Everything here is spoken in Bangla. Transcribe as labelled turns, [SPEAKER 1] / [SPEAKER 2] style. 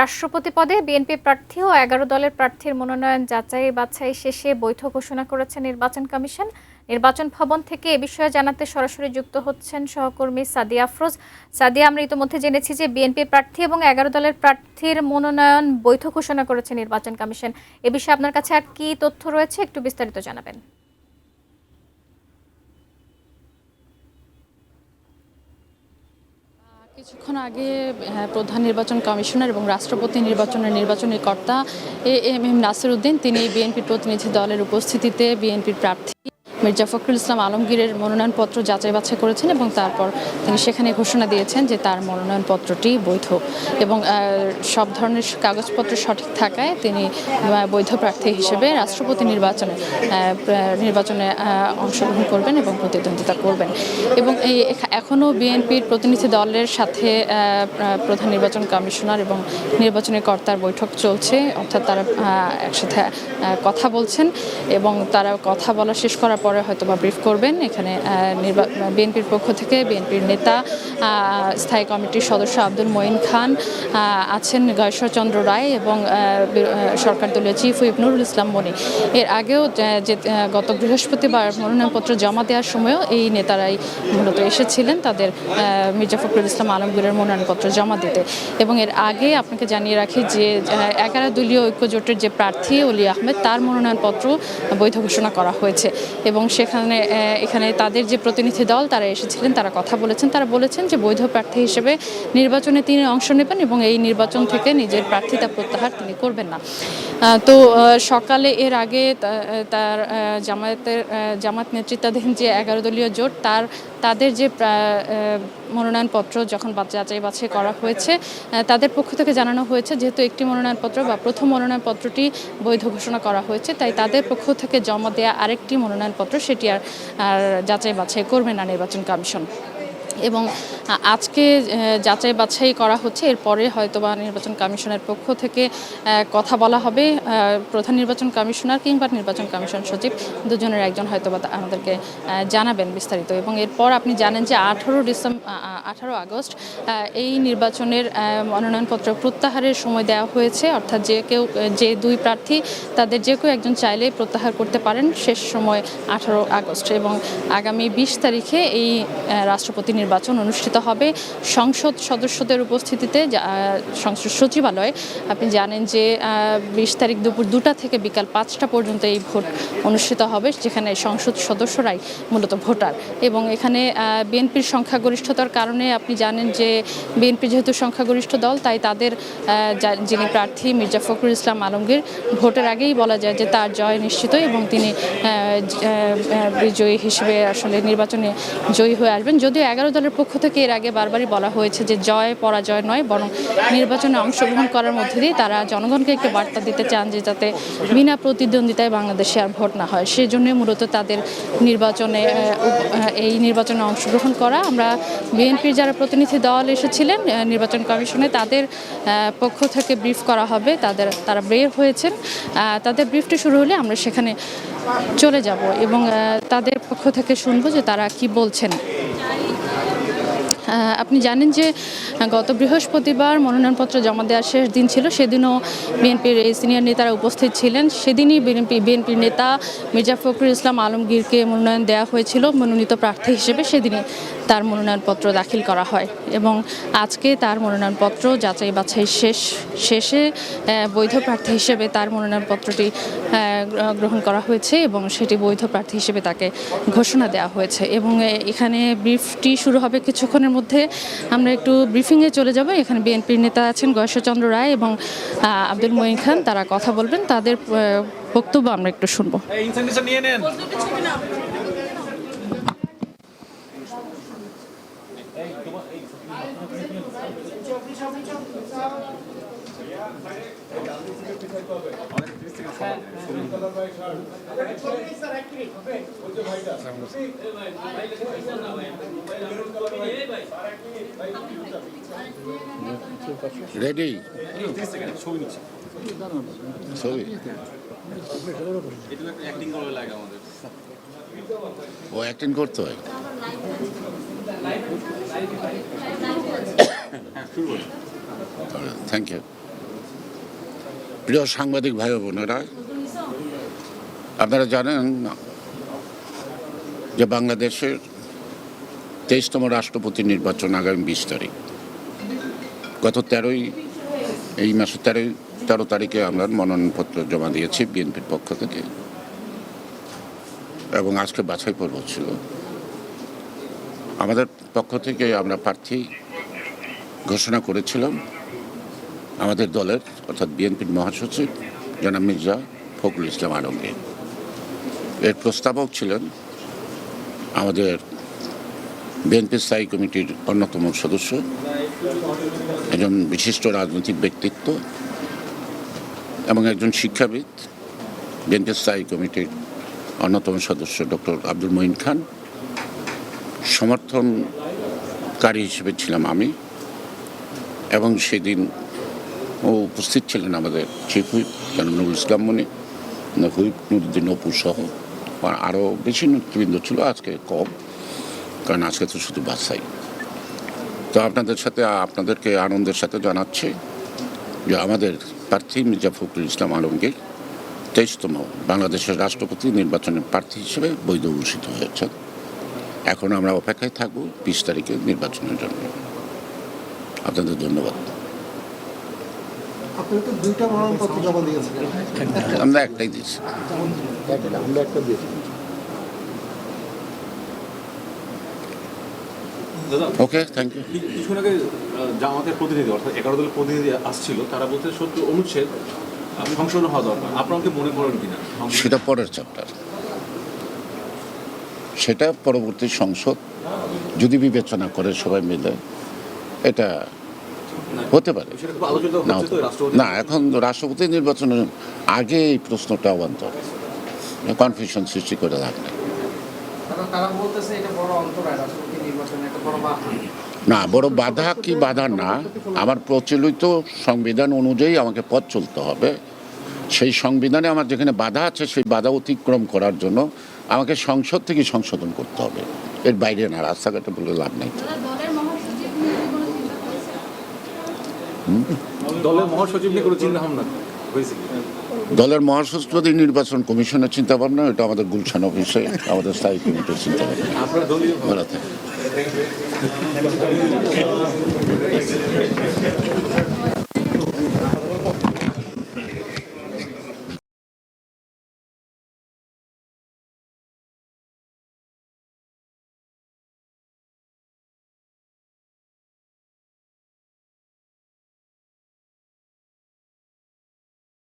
[SPEAKER 1] রাষ্ট্রপতি পদে বিএনপি প্রার্থী ও ১১ দলের প্রার্থীর মনোনয়ন যাচাই বাছাই শেষে বৈধ ঘোষণা করেছে নির্বাচন কমিশন। নির্বাচন ভবন থেকে এ বিষয়ে জানাতে সরাসরি যুক্ত হচ্ছেন সহকর্মী সাদিয়া আফরোজ। সাদিয়া, আমরা ইতিমধ্যে জেনেছি যে বিএনপি প্রার্থী এবং ১১ দলের প্রার্থীর মনোনয়ন বৈধ ঘোষণা করেছে নির্বাচন কমিশন। এ বিষয়ে আপনার কাছে আর কি তথ্য রয়েছে, একটু বিস্তারিত জানাবেন।
[SPEAKER 2] কিছুক্ষণ আগে প্রধান নির্বাচন কমিশনার এবং রাষ্ট্রপতি নির্বাচনী কর্তা এম নাসির উদ্দিন তিনি বিএনপির প্রতিনিধি দলের উপস্থিতিতে বিএনপির প্রার্থী মির্জা ফখরুল ইসলাম আলমগীরের মনোনয়নপত্র যাচাই বাছাই করেছেন এবং তারপর তিনি সেখানে ঘোষণা দিয়েছেন যে তার মনোনয়নপত্রটি বৈধ এবং সব ধরনের কাগজপত্র সঠিক থাকায় তিনি বৈধ প্রার্থী হিসেবে রাষ্ট্রপতি নির্বাচনে অংশগ্রহণ করবেন এবং প্রতিদ্বন্দ্বিতা করবেন। এবং এখনও বিএনপির প্রতিনিধি দলের সাথে প্রধান নির্বাচন কমিশনার এবং নির্বাচনী কর্তার বৈঠক চলছে, অর্থাৎ তারা একসাথে কথা বলছেন এবং তারা কথা বলা শেষ করার পরে হয়তো বা ব্রিফ করবেন। এখানে বিএনপির পক্ষ থেকে বিএনপির নেতা স্থায়ী কমিটির সদস্য আব্দুল মঈন খান আছেন, গয়েশ্বরচন্দ্র রায় এবং সরকার দলীয় চিফ হুইপ নুরুল ইসলাম মনি। এর আগেও যে গত বৃহস্পতিবার মনোনয়নপত্র জমা দেওয়ার সময়ও এই নেতারাই মূলত এসেছিলেন তাদের মির্জা ফখরুল ইসলাম আলমগীরের মনোনয়নপত্র জমা দিতে। এবং এর আগে আপনাকে জানিয়ে রাখি যে 11 দলীয় ঐক্যজোটের যে প্রার্থী অলি আহমেদ তার মনোনয়নপত্র বৈধ ঘোষণা করা হয়েছে এবং এখানে তাদের যে প্রতিনিধি দল তারা এসেছিলেন, তারা কথা বলেছেন, তারা বলেছেন যে বৈধ প্রার্থী হিসেবে নির্বাচনে তিনি অংশ নেবেন এবং এই নির্বাচন থেকে নিজের প্রার্থিতা প্রত্যাহার তিনি করবেন না। তো সকালে এর আগে তার জামাত নেতৃত্বাধীন যে 11 দলীয় জোট তাদের যে মনোনয়নপত্র যখন যাচাই বাছাই করা হয়েছে তাদের পক্ষ থেকে জানানো হয়েছে যেহেতু একটি মনোনয়নপত্র বা প্রথম মনোনয়নপত্রটি বৈধ ঘোষণা করা হয়েছে, তাই তাদের পক্ষ থেকে জমা দেওয়া আরেকটি মনোনয়নপত্র সেটি আর যাচাই বাছাই করবে না নির্বাচন কমিশন। এবং আজকে যাচাই বাছাই করা হচ্ছে, এরপরে হয়তোবা নির্বাচন কমিশনের পক্ষ থেকে কথা বলা হবে। প্রধান নির্বাচন কমিশনার কিংবা নির্বাচন কমিশন সচিব দুজনের একজন হয়তোবা আমাদেরকে জানাবেন বিস্তারিত। এবং এরপর আপনি জানেন যে 18 আগস্ট এই নির্বাচনের মনোনয়নপত্র প্রত্যাহারের সময় দেওয়া হয়েছে, অর্থাৎ যে দুই প্রার্থী তাদের যে কেউ একজন চাইলেই প্রত্যাহার করতে পারেন। শেষ সময় 18 আগস্ট এবং আগামী 20 তারিখে এই রাষ্ট্রপতি নির্বাচন অনুষ্ঠিত হবে সংসদ সদস্যদের উপস্থিতিতে সংসদ সচিবালয়ে। আপনি জানেন যে 20 তারিখ দুপুর 2টা থেকে বিকাল 5টা পর্যন্ত এই ভোট অনুষ্ঠিত হবে, যেখানে সংসদ সদস্যরাই মূলত ভোটার। এবং এখানে বিএনপির সংখ্যাগরিষ্ঠতার কারণে আপনি জানেন যে বিএনপি যেহেতু সংখ্যাগরিষ্ঠ দল, তাই তাদের যিনি প্রার্থী মির্জা ফখরুল ইসলাম আলমগীর ভোটের আগেই বলা যায় যে তার জয় নিশ্চিত এবং তিনি বিজয়ী হিসেবে আসলে নির্বাচনে জয়ী হয়ে আসবেন। যদিও 11 দলের পক্ষ থেকে এর আগে বারবারই বলা হয়েছে যে জয় পরাজয় নয়, বরং নির্বাচনে অংশগ্রহণ করার মধ্যে দিয়ে তারা জনগণকে একটি বার্তা দিতে চান যে যাতে বিনা প্রতিদ্বন্দ্বিতায় বাংলাদেশে আর ভোট না হয়। সেই জন্য মূলত তাদের এই নির্বাচনে অংশগ্রহণ করা। আমরা বিএনপির যারা প্রতিনিধি দল এসেছিলেন নির্বাচন কমিশনে তাদের পক্ষ থেকে ব্রিফ করা হবে, তারা বের হয়েছেন। তাদের ব্রিফটি শুরু হলে আমরা সেখানে চলে যাব এবং তাদের পক্ষ থেকে শুনবো যে তারা কি বলছেন। আপনি জানেন যে গত বৃহস্পতিবার মনোনয়নপত্র জমা দেওয়ার শেষ দিন ছিল, সেদিনও বিএনপির এই সিনিয়র নেতারা উপস্থিত ছিলেন। সেদিনই বিএনপির নেতা মির্জা ফখরুল ইসলাম আলমগীরকে মনোনয়ন দেওয়া হয়েছিল মনোনীত প্রার্থী হিসেবে, সেদিনই তার মনোনয়নপত্র দাখিল করা হয় এবং আজকে তার মনোনয়নপত্র যাচাই বাছাই শেষে বৈধ প্রার্থী হিসেবে তার মনোনয়নপত্রটি গ্রহণ করা হয়েছে এবং সেটি বৈধ প্রার্থী হিসেবে তাকে ঘোষণা দেওয়া হয়েছে। এবং এখানে ব্রিফটি শুরু হবে কিছুক্ষণের মধ্যে। আমরা একটু ব্রিফিংয়ে চলে যাব। এখানে বিএনপির নেতা আছেন গয়েশ্বরচন্দ্র রায় এবং আব্দুল মঈন খান, তারা কথা বলবেন, তাদের বক্তব্য আমরা একটু শুনবো।
[SPEAKER 3] রেডি ছবি ও অ্যাক্টিং করতে হয়। Thank you. প্রিয় সাংবাদিক ভাই ও বোনেরা, আপনারা জানেন যে বাংলাদেশের 23তম রাষ্ট্রপতি নির্বাচন আগামী 20 তারিখ। গত এই মাসের 13 তারিখে আমরা মনোনয়নপত্র জমা দিয়েছি বিএনপির পক্ষ থেকে, এবং আজকে বাছাই পর্ব ছিল। আমাদের পক্ষ থেকে আমরা প্রার্থী ঘোষণা করেছিলাম আমাদের দলের অর্থাৎ বিএনপির মহাসচিব জনাব মির্জা ফখরুল ইসলাম আলমগীর। এর প্রস্তাবক ছিলেন আমাদের বিএনপি স্থায়ী কমিটির অন্যতম সদস্য, একজন বিশিষ্ট রাজনৈতিক ব্যক্তিত্ব এবং একজন শিক্ষাবিদ, বিএনপি স্থায়ী কমিটির অন্যতম সদস্য ডক্টর আব্দুল মঈন খান। সমর্থনকারী হিসেবে ছিলাম আমি, এবং সেদিন উপস্থিত ছিলেন আমাদের চিফ হুইপ জনাব নুরুল ইসলাম মনি, হুইপ নুরুদ্দিন অপু সহ আরও বেশি নেতৃবৃন্দ ছিল। আজকে কম, কারণ আজকে তো শুধু বাছাই। তো আপনাদেরকে আনন্দের সাথে জানাচ্ছি যে আমাদের প্রার্থী মির্জা ফখরুল ইসলাম আলমগীর 23তম বাংলাদেশের রাষ্ট্রপতি নির্বাচনের প্রার্থী হিসেবে বৈধ ঘোষিত হয়েছেন। এখন আমরা অপেক্ষায় থাকব 20 তারিখের নির্বাচনের জন্য। আপনাদের ধন্যবাদ।
[SPEAKER 4] আপনি তো দুইটা মনোনয়নপত্র জমা দিয়েছেন।
[SPEAKER 3] আমরা একটাই দিয়েছি।
[SPEAKER 4] আমরা একটা দিয়েছি।
[SPEAKER 3] ওকে, থ্যাংক ইউ।
[SPEAKER 5] কিছুক্ষণ আগে জামাতের প্রতিনিধি অর্থাৎ 11 দলের প্রতিনিধি আসছিল, তারা বলতে 70 অনুচ্ছেদ সংশোধন হওয়া দরকার। আপনাকে মনে করেন কিনা?
[SPEAKER 3] সেটা পরের চ্যাপ্টার, সেটা পরবর্তী সংসদ যদি বিবেচনা করে সবাই মিলে, এটা হতে পারে।
[SPEAKER 5] সেটা খুব আলোচিত
[SPEAKER 3] না
[SPEAKER 5] হচ্ছে তো রাষ্ট্রপতি।
[SPEAKER 3] না, এখন রাষ্ট্রপতি নির্বাচনের আগে এই প্রশ্নটা অবান্তর, কনফিউশন সৃষ্টি করে লাভ নেই।
[SPEAKER 6] তারা বলতেছে এটা বড় অন্তরায়, রাষ্ট্রপতি নির্বাচনে একটা বড় বাধা।
[SPEAKER 3] না, বড় বাধা কি বাধা না, আমার প্রচলিত সংবিধান অনুযায়ী আমাকে পথ চলতে হবে। সেই সংবিধানে আমার যেখানে বাধা আছে সেই বাধা অতিক্রম করার জন্য আমাকে সংসদ থেকে সংশোধন করতে হবে। এর বাইরে না, রাস্তাঘাটে বলে লাভ নেই।
[SPEAKER 5] দলের মহাসচিব নিয়ে কোনো চিন্তা ভাবনা হয়েছে কি?
[SPEAKER 3] দলের মহাসচিব নির্বাচন কমিশনের চিন্তা ভাবনা, এটা আমাদের গুলশান অফিসে আমাদের স্থায়ী কমিটির চিন্তা ভাবনা।
[SPEAKER 5] আপনার দলীয়
[SPEAKER 3] ভালো থাকে।